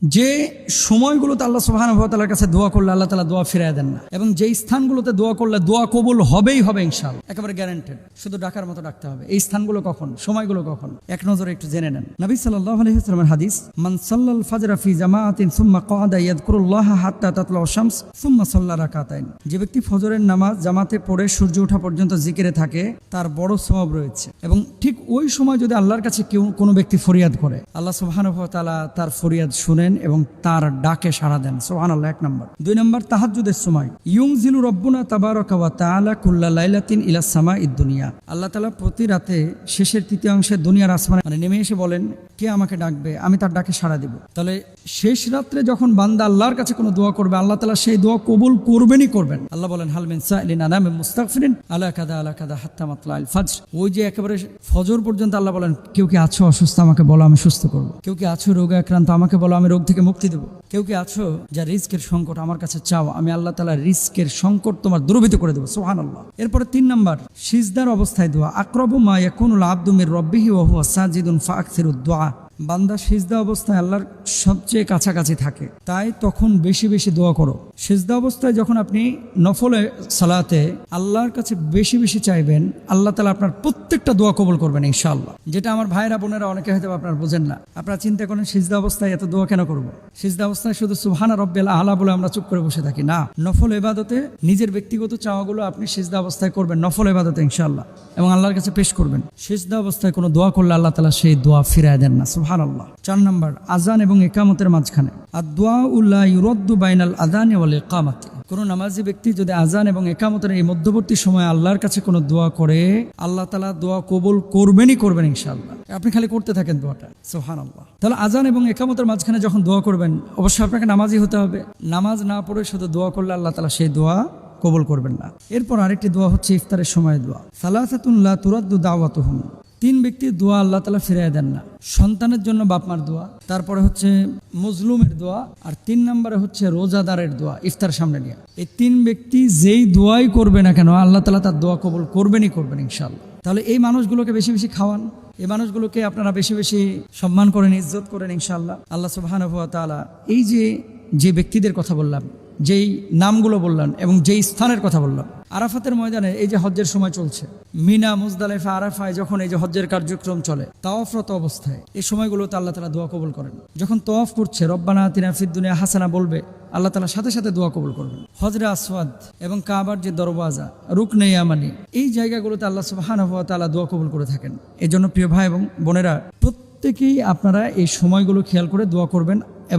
যে সময়গুলোতে আল্লাহ সুবহানাহু ওয়া তাআলার কাছে দোয়া করলে আল্লাহ তাআলা দোয়া ফিরিয়ে দেন না, এবং যেই স্থানগুলোতে দোয়া করলে দোয়া কবুল হবেই হবে ইনশাআল্লাহ, একেবারে গ্যারান্টেড। শুধু ডাকার মতো ডাকতে হবে। এই স্থানগুলো কখন, সময়গুলো কখন, এক নজরে একটু জেনে নেন। নবী সাল্লাল্লাহু আলাইহি ওয়াসাল্লামের হাদিস, মান সাল্লাল ফাজরা ফি জামাআতিন সুম্মা ক্বাদা ইয়াযকুরুল্লাহা হাত্তা তাতলাউ শামস সুম্মা সাল্লা রাকাতাইন। যে ব্যক্তি ফজরের নামাজ জামাতে পড়ে সূর্য ওঠা পর্যন্ত জিকিরে থাকে তার বড় সওয়াব রয়েছে, এবং ঠিক ওই সময় যদি আল্লাহর কাছে কেউ কোনো ব্যক্তি ফরিয়াদ করে আল্লাহ সুবহানাহু ওয়া তাআলা তার ফরিয়াদ শুনেন এবং তার ডাকে সাড়া দেন। সুবহানাল্লাহ। এক নম্বর। দুই নম্বর, তাহাজ্জুদের সময় ইউনজিলু রব্বুনা তাবারাকা ওয়া তাআলা কুল্লা লাইলাতিন ইলা সামাইদ দুনিয়া। আল্লাহ তাআলা প্রতি রাতে শেষের তৃতীয়াংশে দুনিয়ার আসমানে নেমে এসে বলেন, কে আমাকে ডাকবে, আমি তার ডাকে সাড়া দেব। তাহলে শেষ রাত্রে যখন বান্দা আল্লাহর কাছে কোনো দোয়া করবে আল্লাহ তাআলা সেই দোয়া কবুল করবেনই করবেন। আল্লাহ বলেন, হাল মিন সাইলিন আনা মিন মুস্তাগফিরিন আলা কাদা হাত্তা মাতলাইল ফজর। ওই যে একেবারে ফজর পর্যন্ত আল্লাহ বলেন, কেউ কি আছো অসুস্থ আমাকে বলো, আমি সুস্থ করব। কেউ কি আছো রোগে আক্রান্ত আমাকে বলো, আমি রোগ থেকে মুক্তি দেব। কেউ কি আছো যা রিস্কের সংকট আমার কাছে চাও, আমি আল্লাহ তাআলা রিস্কের সংকট তোমার দূরীভূত করে দেবো। সুবহানাল্লাহ। এরপরে তিন নম্বর, সিজদার অবস্থায় দোয়া। আকরাবু মা ইয়াকুনুল আবদু মির রাব্বিহি ওয়া হুয়া সাজিদুন ফাআকসিরুদ দুআ। বান্দা সিজদা অবস্থায় আল্লাহর সবচেয়ে কাছাকাছি থাকে, তাই তখন বেশি বেশি দোয়া করো। সিজদা অবস্থায় যখন আপনি নফলে সালাতে আল্লাহর কাছে বেশি বেশি চাইবেন, আল্লাহ তাআলা আপনার প্রত্যেকটা দোয়া কবুল করবেন ইনশাআল্লাহ। যেটা আমার ভাইরা বোনেরা অনেকে হয়তো আপনারা বোঝেন না। আপনারা চিন্তা করেন সিজদা অবস্থায় এত দোয়া কেন করব? সিজদা অবস্থায় শুধু সুবহানা রাব্বিল আলা বলে আমরা চুপ করে বসে থাকি না। নফল ইবাদতে নিজের ব্যক্তিগত চাওয়াগুলো আপনি সিজদা অবস্থায় করবেন, নফল ইবাদতে ইনশাআল্লাহ, এবং আল্লাহর কাছে পেশ করবেন। সিজদা অবস্থায় কোনো দোয়া করলে আল্লাহ তাআলা সেই দোয়া ফিরায় দেন না। সুবহানাল্লাহ। চার নম্বর, আজান এবং ইকামতের মাঝখানে আদ-দুআউ লা ইউরাদ্দু বাইনাল আযানি ওয়াল ইকামাতি। কোনো নামাজি ব্যক্তি যদি আজান এবং ইকামতের এই মধ্যবর্তী সময়ে আল্লাহর কাছে কোনো দোয়া করে আল্লাহ তাআলা দোয়া কবুল করবেনই করবেন ইনশাআল্লাহ। আপনি খালি করতে থাকেন দোয়াটা। সুবহানাল্লাহ। তাহলে আজান এবং ইকামতের মাঝখানে যখন দোয়া করবেন অবশ্যই আপনাকে নামাজি হতে হবে। নামাজ না পড়ে শুধু দোয়া করলে আল্লাহ তাআলা সেই দোয়া কবুল করবেন না। এরপর আরেকটি দোয়া হচ্ছে ইফতারের সময় দোয়া। সালাসাতুন লা তুরাদ্দু দাওয়াতুহুম। তিন ব্যক্তির দোয়া আল্লাহ তাআলা ফিরিয়ে দেন না। সন্তানের জন্য বাপমার দোয়া, তারপরে হচ্ছে মজলুমের দোয়া, আর তিন নম্বরে হচ্ছে রোজাদারের দোয়া ইফতার সামনে নিয়ে। এই তিন ব্যক্তি যেই দোয়াই করবে না কেন আল্লাহ তাআলা তার দোয়া কবুল করবেনই করবেন ইনশাআল্লাহ। তাহলে এই মানুষগুলোকে বেশি বেশি খাওয়ান, এই মানুষগুলোকে আপনারা বেশি বেশি সম্মান করেন, ইজ্জত করেন ইনশাআল্লাহ। আল্লাহ সুবহানাহু ওয়া তাআলা এই যে ব্যক্তিদের কথা বললাম, যেই নামগুলো বললাম এবং যেই স্থানের কথা বললাম, আরাফাতের ময়দানে এই যে হজ্জের সময় চলছে, মিনা, মুজদালিফা, আরাফায় যখন এই যে হজ্জের কার্যক্রম চলে, তাওয়াফরত অবস্থায় এই সময়গুলোতে আল্লাহ তাআলা দোয়া কবুল করেন। যখন তাওয়াফ করছে রব্বানা আতিনা ফিদ দুনিয়া হাসানা বলবে, আল্লাহ তাআলা সাথে সাথে দোয়া কবুল করবেন। হজরে আসওয়াদ এবং কাবার যে দরওয়াজা, রুকনে ইয়ামানি, এই জায়গাগুলোতে আল্লাহ সুবহানাহু ওয়া তাআলা দোয়া কবুল করে থাকেন। এই জন্য প্রিয় ভাই এবং বোনেরা, প্রত্যেকেই আপনারা এই সময়গুলো খেয়াল করে দোয়া করবেন।